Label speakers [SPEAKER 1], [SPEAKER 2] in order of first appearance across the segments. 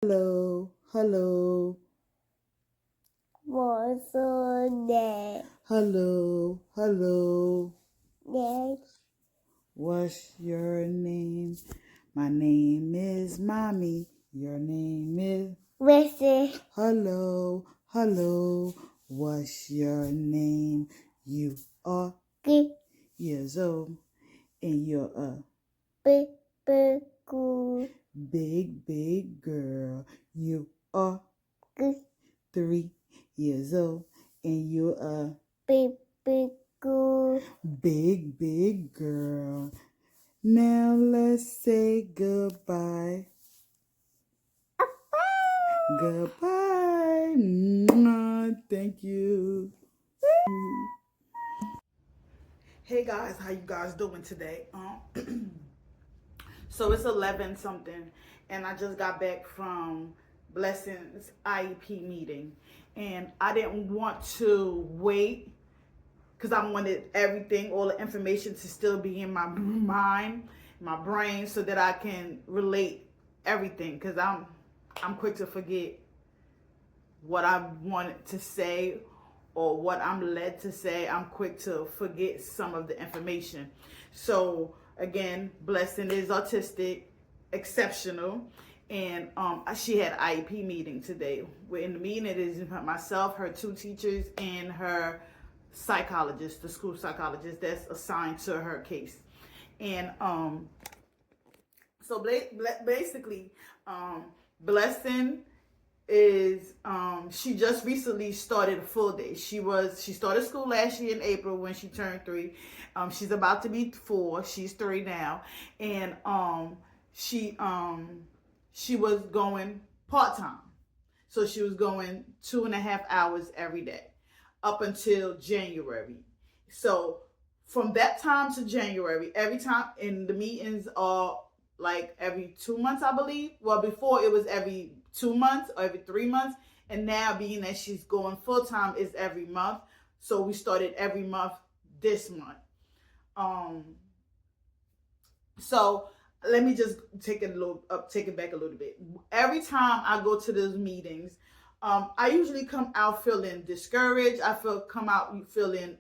[SPEAKER 1] Hello, hello,
[SPEAKER 2] What's your name?
[SPEAKER 1] hello, hello.
[SPEAKER 2] Name?
[SPEAKER 1] What's your name? My name is Mommy. Your name is.
[SPEAKER 2] Listen.
[SPEAKER 1] Hello, hello. What's your name? You are
[SPEAKER 2] Big,
[SPEAKER 1] years old and you're a
[SPEAKER 2] big, big, good,
[SPEAKER 1] big girl. You are
[SPEAKER 2] good,
[SPEAKER 1] 3 years old and you're a
[SPEAKER 2] big, big, good.
[SPEAKER 1] big girl. Now let's say goodbye. Goodbye. Thank you. Hey guys, how you guys doing today? So it's 11 something, and I just got back from Blessing's IEP meeting, and I didn't want to wait because I wanted everything, all the information to still be in my mind, my brain, so that I can relate everything. Because I'm quick to forget what I wanted to say or what I'm led to say. I'm quick to forget some of the information. So again, Blessing is autistic, exceptional, and she had IEP meeting today. We're in the meeting. It is myself, her two teachers, and her psychologist, the school psychologist that's assigned to her case. And so basically, Blessing is she just recently started a full day. She started school last year in April when she turned 3. She's about to be 4. She's 3 now, and she was going part-time. So she was going 2.5 hours every day up until January. So from that time to January, every time, in the meetings are like every 2 months, I believe. Well, before it was every 2 months or every 3 months. And now, being that she's going full time, is every month. So we started every month this month. So let me just take it back a little bit. Every time I go to those meetings, I usually come out feeling discouraged. Come out feeling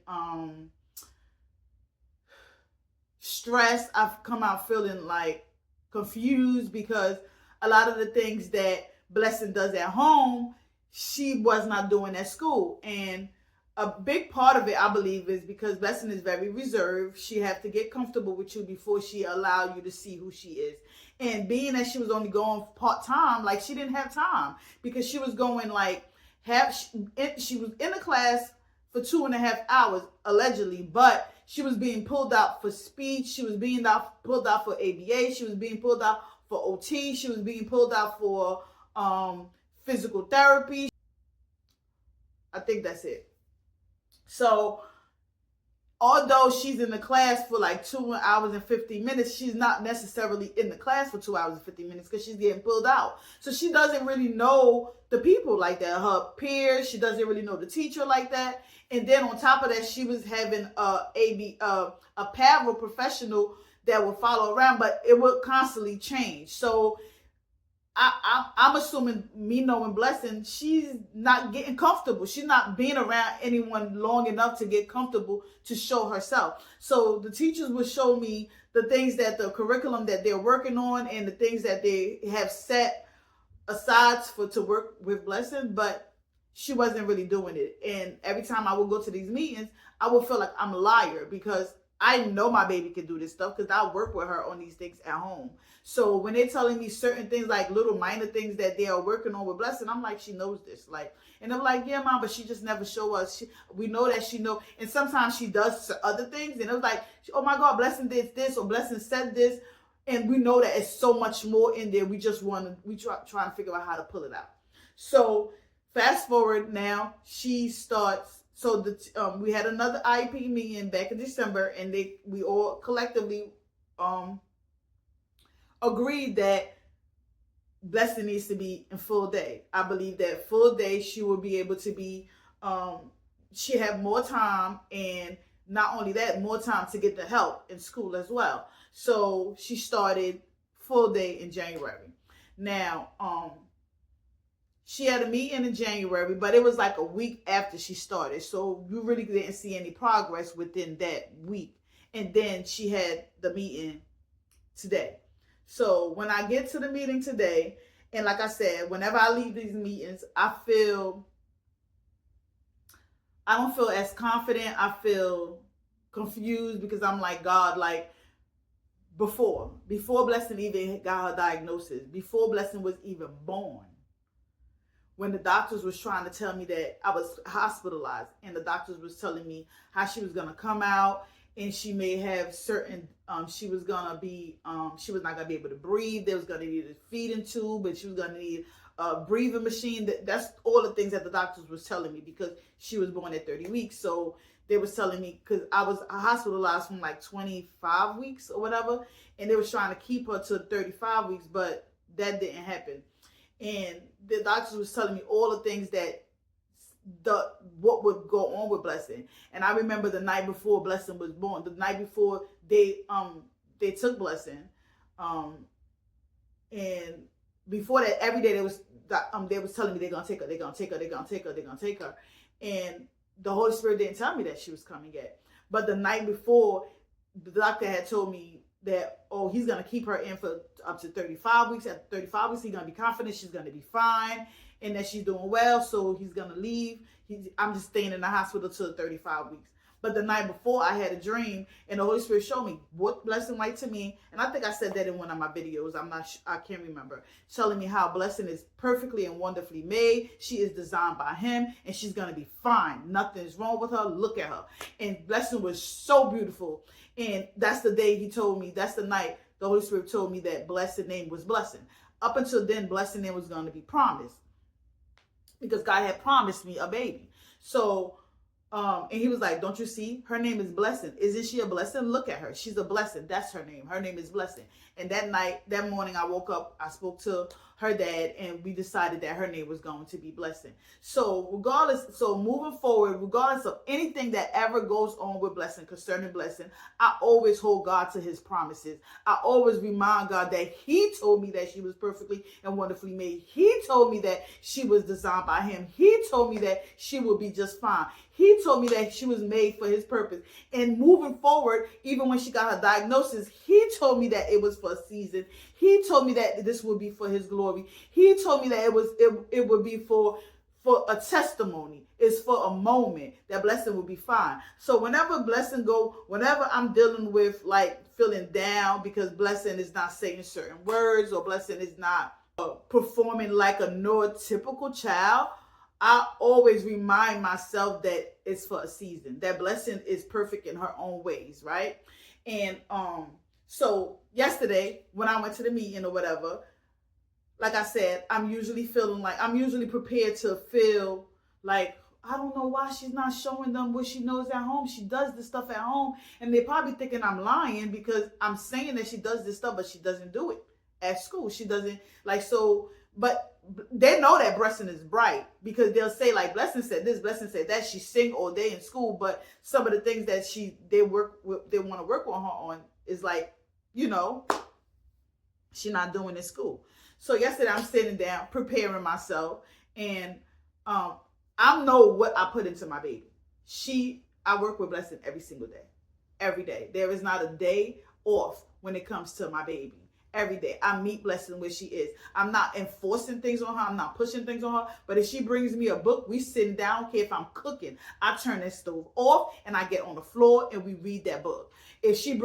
[SPEAKER 1] stressed. I've come out feeling like confused because a lot of the things that Blessing does at home, she was not doing at school. And a big part of it, I believe, is because Blessing is very reserved. She had to get comfortable with you before she allowed you to see who she is. And being that she was only going part-time, like, she didn't have time because she was going like she was in the class for 2.5 hours allegedly, but she was being pulled out for speech. She was being pulled out for ABA. She was being pulled out for OT. She was being pulled out for physical therapy. I think that's it. So although she's in the class for like 2 hours and 15 minutes, she's not necessarily in the class for 2 hours and 15 minutes because she's getting pulled out. So she doesn't really know the people like that, her peers. She doesn't really know the teacher like that. And then on top of that, she was having a paraprofessional that would follow around, but it would constantly change. So I'm assuming, me knowing Blessing, she's not getting comfortable. She's not being around anyone long enough to get comfortable to show herself. So the teachers would show me the things that the curriculum that they're working on and the things that they have set aside to work with Blessing, but she wasn't really doing it. And every time I would go to these meetings, I would feel like I'm a liar because I know my baby can do this stuff because I work with her on these things at home. So when they're telling me certain things, like little minor things that they are working on with Blessing, I'm like, she knows this. Like, and I'm like, yeah, Mom, but she just never show us. We know that she know. And sometimes she does other things. And it was like, oh my God, Blessing did this, or Blessing said this. And we know that it's so much more in there. We try to figure out how to pull it out. So fast forward now, she starts. So we had another IEP meeting back in December, and we all collectively agreed that Blessing needs to be in full day. I believe that full day she will be able to be. She have more time, and not only that, more time to get the help in school as well. So she started full day in January. Now, she had a meeting in January, but it was like a week after she started. So you really didn't see any progress within that week. And then she had the meeting today. So when I get to the meeting today, and like I said, whenever I leave these meetings, I don't feel as confident. I feel confused because I'm like, God, like before Blessing even got her diagnosis, before Blessing was even born, when the doctors was trying to tell me that I was hospitalized, and the doctors was telling me how she was gonna come out, and she may have certain she was not gonna be able to breathe. They was gonna need a feeding tube, but she was gonna need a breathing machine. That's all the things that the doctors was telling me, because she was born at 30 weeks. So they was telling me, because I was hospitalized from like 25 weeks or whatever, and they was trying to keep her to 35 weeks, but that didn't happen. And the doctors was telling me all the things that what would go on with Blessing. And I remember the night before Blessing was born, the night before they took Blessing, and before that, every day they was telling me they're gonna take her, and the Holy Spirit didn't tell me that she was coming yet. But the night before, the doctor had told me that, oh, he's going to keep her in for up to 35 weeks. At 35 weeks, he's going to be confident she's going to be fine and that she's doing well, so he's going to leave. I'm just staying in the hospital till 35 weeks. But the night before, I had a dream, and the Holy Spirit showed me what Blessing like to me. And I think I said that in one of my videos. I can't remember. Telling me how Blessing is perfectly and wonderfully made. She is designed by him, and she's going to be fine. Nothing's wrong with her. Look at her. And Blessing was so beautiful. And that's the day he told me, that's the night the Holy Spirit told me that Blessed name was Blessing. Up until then, Blessed name was going to be Promise, because God had promised me a baby. So, and he was like, don't you see? Her name is Blessing. Isn't she a blessing? Look at her. She's a blessing. That's her name. Her name is Blessing. And that morning, I woke up, I spoke to her dad, and we decided that her name was going to be Blessing. So moving forward, regardless of anything that ever goes on with Blessing, concerning Blessing, I always hold God to his promises. I always remind God that he told me that she was perfectly and wonderfully made. He told me that she was designed by him. He told me that she would be just fine. He told me that she was made for his purpose. And moving forward, even when she got her diagnosis, he told me that it was for a season. He told me that this would be for his glory. He told me that it would be for a testimony. It's for a moment that Blessing will be fine. So whenever I'm dealing with like feeling down because Blessing is not saying certain words, or Blessing is not performing like a neurotypical child, I always remind myself that it's for a season, that Blessing is perfect in her own ways, right? And so yesterday when I went to the meeting or whatever, like I said, I'm usually prepared to feel like, I don't know why she's not showing them what she knows at home. She does this stuff at home, and they're probably thinking I'm lying because I'm saying that she does this stuff, but she doesn't do it at school. She doesn't but they know that Blessing is bright, because they'll say like, Blessing said this, Blessing said that. She sing all day in school, but some of the things that they want to work on her on is like, she's not doing in school. So yesterday I'm sitting down preparing myself, and I know what I put into my baby. I work with Blessing every single day. Every day. There is not a day off when it comes to my baby. Every day I meet Blessing where she is. I'm not enforcing things on her. I'm not pushing things on her. But if she brings me a book, we sitting down. Okay, if I'm cooking, I turn that stove off and I get on the floor and we read that book. If she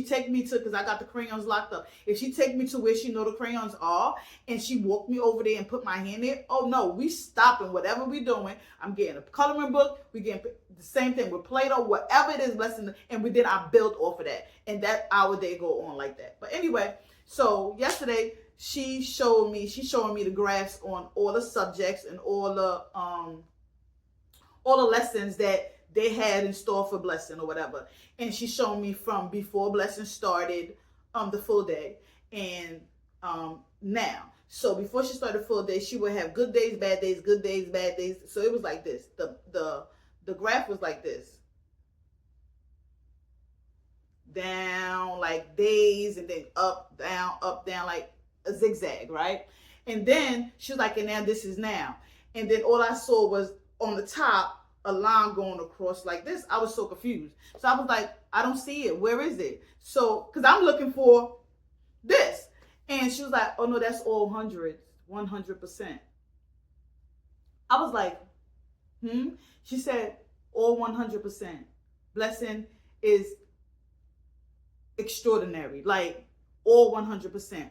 [SPEAKER 1] take me to, because I got the crayons locked up, if she take me to where she know the crayons are and she walk me over there and put my hand there, oh no, we stopping whatever we doing. I'm getting a coloring book. We getting the same thing with Play-Doh, whatever it is, Blessing, and then I build off of that. And that our day go on like that. But anyway, so yesterday she's showing me the graphs on all the subjects and all the lessons that they had in store for Blessing or whatever. And she showed me from before Blessing started the full day and now. So before she started full day, she would have good days, bad days, good days, bad days. So it was like this. The graph was like this. Down like days, and then up, down, like a zigzag, right? And then she was like, and now this is now. And then all I saw was on the top a line going across like this. I was so confused. So I was like, I don't see it. Where is it? So, because I'm looking for this. And she was like, oh no, that's all hundreds, 100%. I was like, She said, all 100%. Blessing is extraordinary. Like, all 100%.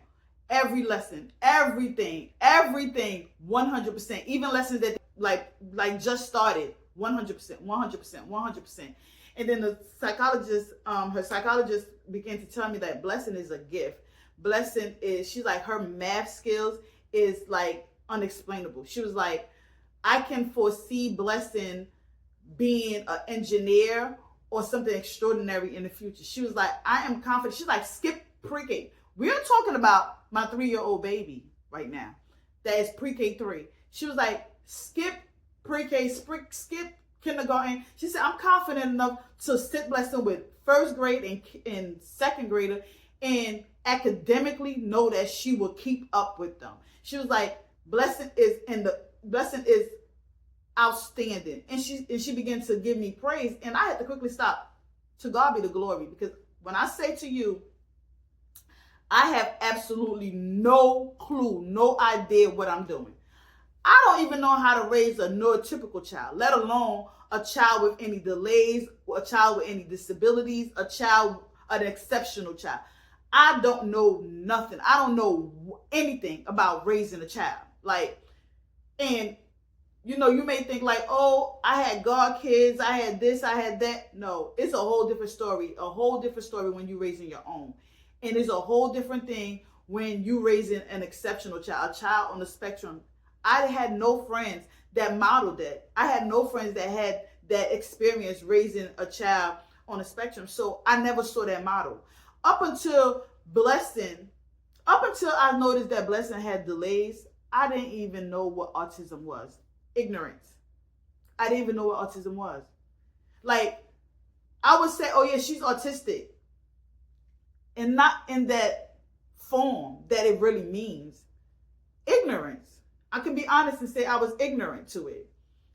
[SPEAKER 1] Every lesson, everything, 100%. Even lessons that like just started, 100%, 100%, 100%. And then the psychologist, her psychologist began to tell me that blessing is a gift. Blessing is, she's like, her math skills is like unexplainable. She was like, I can foresee blessing being an engineer or something extraordinary in the future. She was like, I am confident. She's like, skip pre-K. We're talking about my 3-year-old baby right now that is pre-K 3. She was like, skip pre-K, skip kindergarten. She said, I'm confident enough to sit blessing with first grade and second grader and academically know that she will keep up with them. She was like, blessing is outstanding. And she began to give me praise. And I had to quickly stop. To God be the glory. Because when I say to you, I have absolutely no clue, no idea what I'm doing. I don't even know how to raise a neurotypical child, let alone a child with any delays, a child with any disabilities, an exceptional child. I don't know nothing. I don't know anything about raising a child. And you may think like, oh, I had God kids, I had this, I had that. No, it's a whole different story. A whole different story when you're raising your own. And it's a whole different thing when you're raising an exceptional child, a child on the spectrum. I had no friends that modeled that. I had no friends that had that experience raising a child on the spectrum. So I never saw that model. Up until I noticed that Blessing had delays, I didn't even know what autism was. Ignorance. I didn't even know what autism was. Like, I would say, oh yeah, she's autistic. And not in that form that it really means. Ignorance. I can be honest and say I was ignorant to it.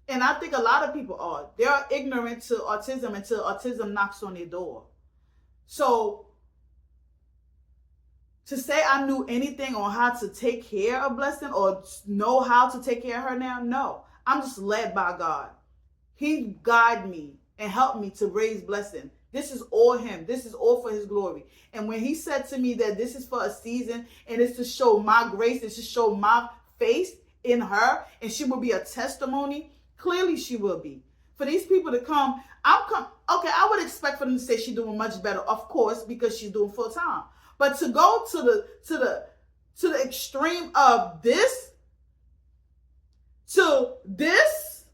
[SPEAKER 1] And I think a lot of people are. They are ignorant to autism until autism knocks on their door. So, to say I knew anything on how to take care of Blessing or know how to take care of her now, no. I'm just led by God. He guided me and helped me to raise Blessing. This is all him. This is all for his glory. And when he said to me that this is for a season and it's to show my grace, it's to show my face in her and she will be a testimony, clearly she will be. For these people to come, okay, I would expect for them to say she's doing much better, of course, because she's doing full time. But to go to the extreme of this, to this,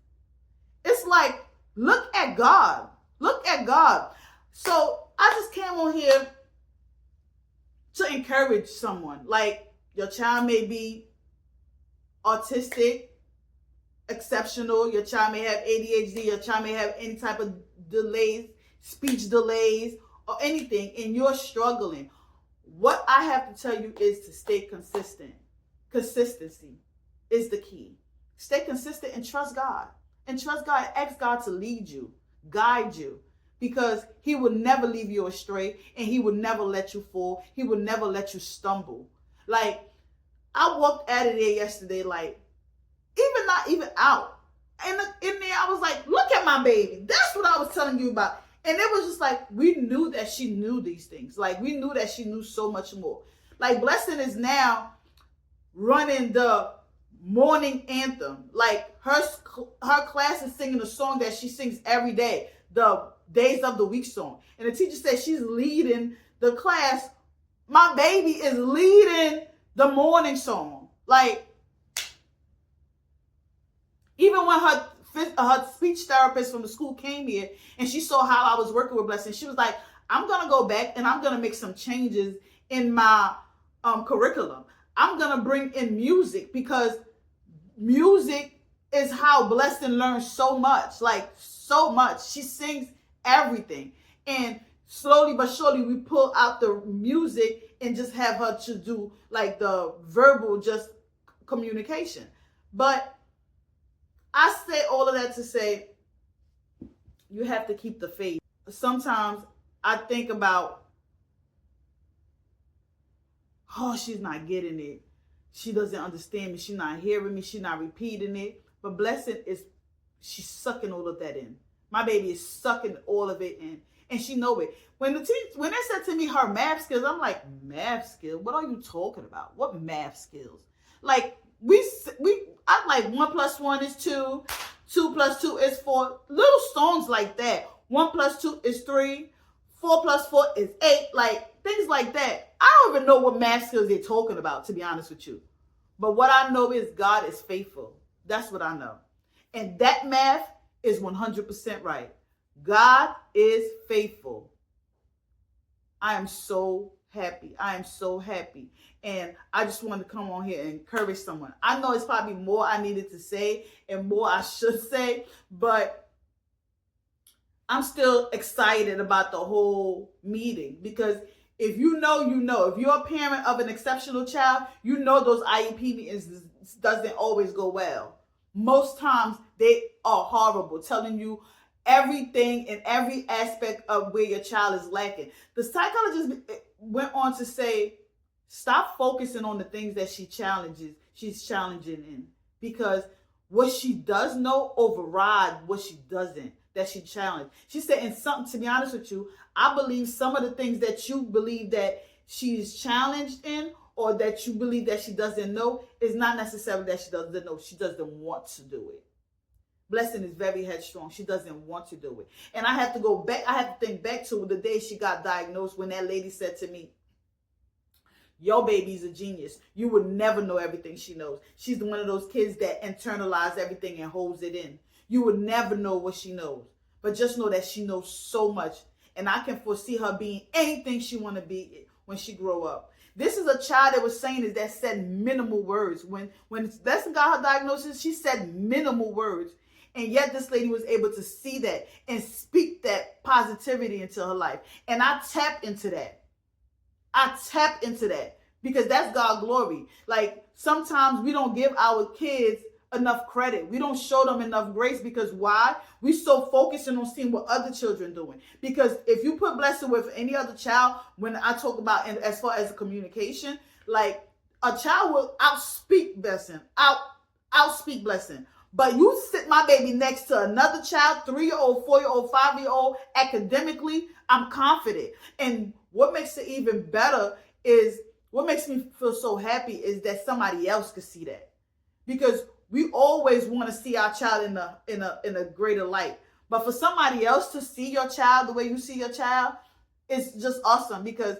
[SPEAKER 1] it's like, look at God. Look at God. So I just came on here to encourage someone. Like, your child may be autistic, exceptional. Your child may have ADHD. Your child may have any type of delays, speech delays, or anything, and you're struggling. What I have to tell you is to stay consistent. Consistency is the key. Stay consistent and trust God. And trust God. Ask God to lead you, guide you. Because he will never leave you astray and he will never let you fall. He will never let you stumble. Like, I walked out of there yesterday, like, not even out. And in there, I was like, look at my baby. That's what I was telling you about. And it was just like, we knew that she knew these things. Like, we knew that she knew so much more. Like, Blessing is now running the morning anthem. Like, her class is singing a song that she sings every day. The Days of the Week song. And the teacher said she's leading the class. My baby is leading the morning song. Like, even when her speech therapist from the school came here and she saw how I was working with Blessing, she was like, I'm going to go back and I'm going to make some changes in my curriculum. I'm going to bring in music because music is how Blessing learns so much. Like, so much. She sings everything. And slowly but surely we pull out the music and just have her to do like the verbal, just communication. But I say all of that to say you have to keep the faith. Sometimes I think about, oh, she's not getting it. She doesn't understand me. She's not hearing me. She's not repeating it. But blessing is, she's sucking all of that in. My baby is sucking all of it in. And she know it. When they said to me her math skills, I'm like, math skills? What are you talking about? What math skills? Like, I'm like, 1 + 1 is 2. 2 + 2 is 4. Little songs like that. 1 + 2 is 3. 4 + 4 is 8. Like, things like that. I don't even know what math skills they're talking about, to be honest with you. But what I know is God is faithful. That's what I know. And that math is 100% right. God is faithful. I am so happy. I am so happy. And I just wanted to come on here and encourage someone. I know it's probably more I needed to say and more I should say, but I'm still excited about the whole meeting, because if you know, you know. If you're a parent of an exceptional child, you know those IEP meetings doesn't always go well. Most times they are horrible, telling you everything in every aspect of where your child is lacking. The psychologist went on to say, stop focusing on the things that she's challenging in, because what she does know override what she doesn't, that she challenged. She said, and something, to be honest with you, I believe some of the things that you believe that she's challenged in, or that you believe that she doesn't know, is not necessarily that she doesn't know. She doesn't want to do it. Blessing is very headstrong. She doesn't want to do it. And I have to go back. I have to think back to the day she got diagnosed, when that lady said to me, your baby's a genius. You would never know everything she knows. She's one of those kids that internalize everything and holds it in. You would never know what she knows. But just know that she knows so much. And I can foresee her being anything she want to be when she grow up. This is a child that was saying is that said minimal words. When Leslie got her diagnosis, she said minimal words. And yet this lady was able to see that and speak that positivity into her life. And I tap into that. Because that's God's glory. Like, sometimes we don't give our kids enough credit. We don't show them enough grace, because why? We so focusing on seeing what other children doing. Because if you put blessing with any other child, when I talk about as far as communication, like, a child will outspeak blessing. Outspeak blessing. But you sit my baby next to another child, 3-year-old, 4-year-old, 5-year-old, academically, I'm confident. And what makes it even better is, what makes me feel so happy is that somebody else could see that. Because we always want to see our child in a greater light. But for somebody else to see your child the way you see your child, it's just awesome. Because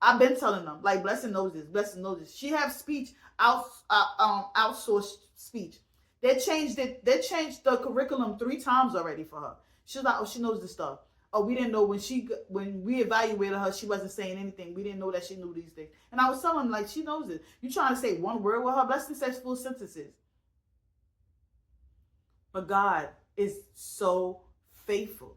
[SPEAKER 1] I've been telling them, like, Blessing knows this. Blessing knows this. She has speech, outsourced speech. They changed it. They changed the curriculum 3 times already for her. She's like, oh, she knows this stuff. Oh, we didn't know when we evaluated her, she wasn't saying anything. We didn't know that she knew these things. And I was telling them, like, she knows it. You trying to say one word with her? Blessing says full sentences. But God is so faithful.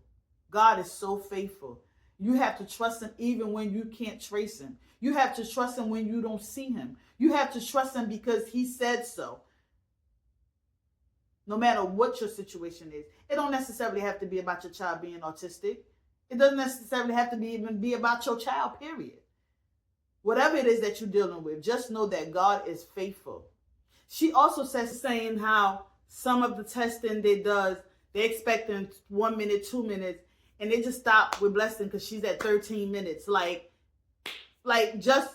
[SPEAKER 1] God is so faithful. You have to trust him even when you can't trace him. You have to trust him when you don't see him. You have to trust him because he said so. No matter what your situation is. It don't necessarily have to be about your child being autistic. It doesn't necessarily have to even be about your child, period. Whatever it is that you're dealing with, just know that God is faithful. She also says, saying how some of the testing they expect in 1 minute, 2 minutes, and they just stop with Blessing because she's at 13 minutes. Like just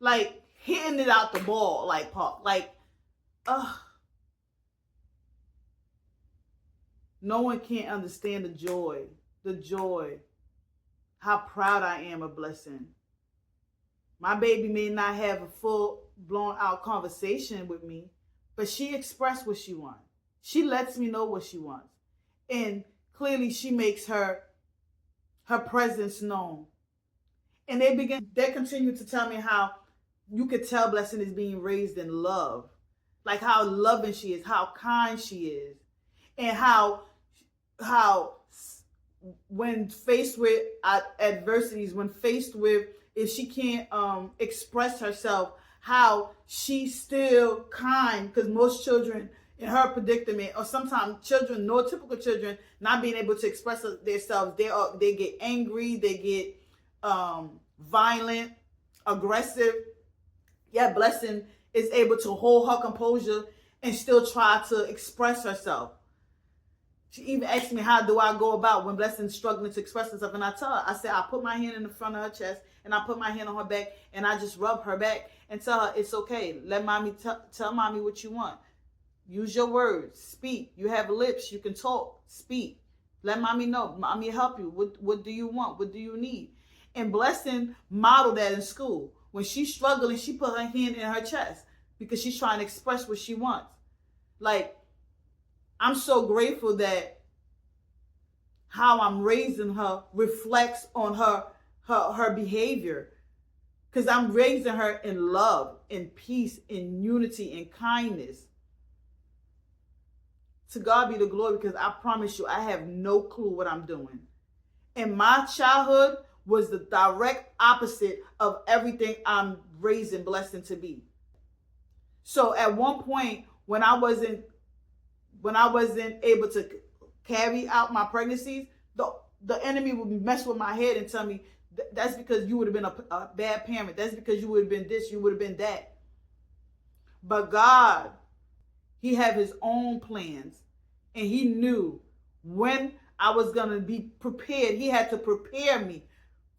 [SPEAKER 1] like hitting it out the ball, like pop. Like, no one can't understand the joy, how proud I am of Blessing. My baby may not have a full blown out conversation with me, but she expressed what she wants. She lets me know what she wants. And clearly she makes her presence known. And they continue to tell me how you could tell Blessing is being raised in love. Like how loving she is, how kind she is. And how when faced with adversities, when faced with if she can't express herself, how she's still kind, because most children in her predicament, or sometimes children, neurotypical children, not being able to express themselves, they get angry, they get violent, aggressive. Yet Blessing is able to hold her composure and still try to express herself. She even asked me, how do I go about when Blessing's struggling to express herself? And I tell her, I said, I put my hand in the front of her chest and I put my hand on her back and I just rub her back and tell her, it's okay. Let mommy tell mommy what you want. Use your words. Speak. You have lips. You can talk. Speak. Let mommy know. Mommy help you. What do you want? What do you need? And Blessing modeled that in school. When she's struggling, she put her hand in her chest because she's trying to express what she wants. Like, I'm so grateful that how I'm raising her reflects on her behavior. Because I'm raising her in love, in peace, in unity, in kindness. To God be the glory, because I promise you, I have no clue what I'm doing. And my childhood was the direct opposite of everything I'm raising Blessing to be. So at one point, when I wasn't able to carry out my pregnancies, the enemy would mess with my head and tell me, that's because you would have been a bad parent. That's because you would have been this, you would have been that. But God, he had his own plans, and he knew when I was going to be prepared. He had to prepare me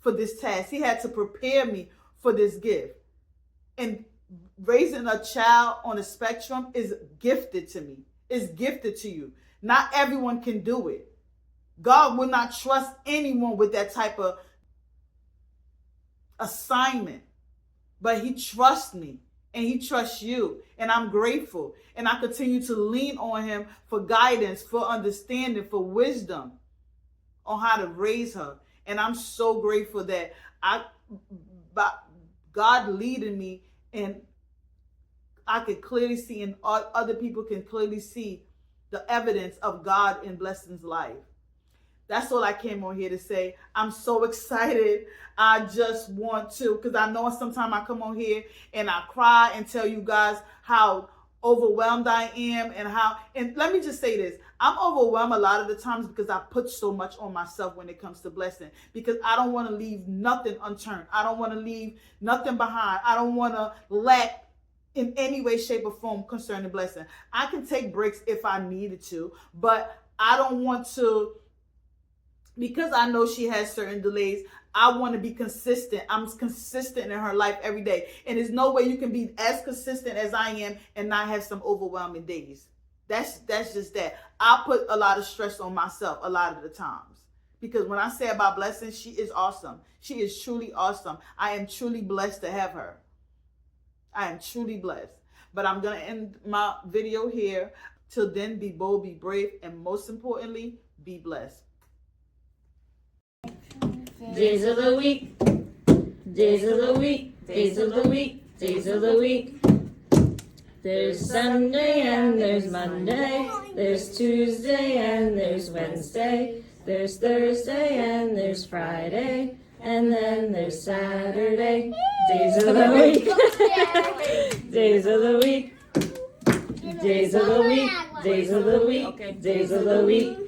[SPEAKER 1] for this task. He had to prepare me for this gift. And raising a child on a spectrum is gifted to me. It's gifted to you. Not everyone can do it. God will not trust anyone with that type of assignment. But he trusts me. And he trusts you. And I'm grateful. And I continue to lean on him for guidance, for understanding, for wisdom on how to raise her. And I'm so grateful that God leading me, and I could clearly see, and other people can clearly see the evidence of God in Blessing's life. That's all I came on here to say. I'm so excited. I just want to, because I know sometimes I come on here and I cry and tell you guys how overwhelmed I am, and let me just say this. I'm overwhelmed a lot of the times because I put so much on myself when it comes to Blessing, because I don't want to leave nothing unturned. I don't want to leave nothing behind. I don't want to lack in any way, shape, or form concerning Blessing. I can take breaks if I needed to, but I don't want to, because I know she has certain delays. I want to be consistent. I'm consistent in her life every day. And there's no way you can be as consistent as I am and not have some overwhelming days. That's just that. I put a lot of stress on myself a lot of the times. Because when I say about Blessing, she is awesome. She is truly awesome. I am truly blessed to have her. I am truly blessed. But I'm going to end my video here. Till then, be bold, be brave, and most importantly, be blessed.
[SPEAKER 3] Days of the week, days of the week, days of the week, days of the week. There's Sunday and there's Monday, there's Tuesday and there's Wednesday, there's Thursday and there's Friday, and then there's Saturday. Days of the week, days of the week, days of the week, days of the week, days of the week.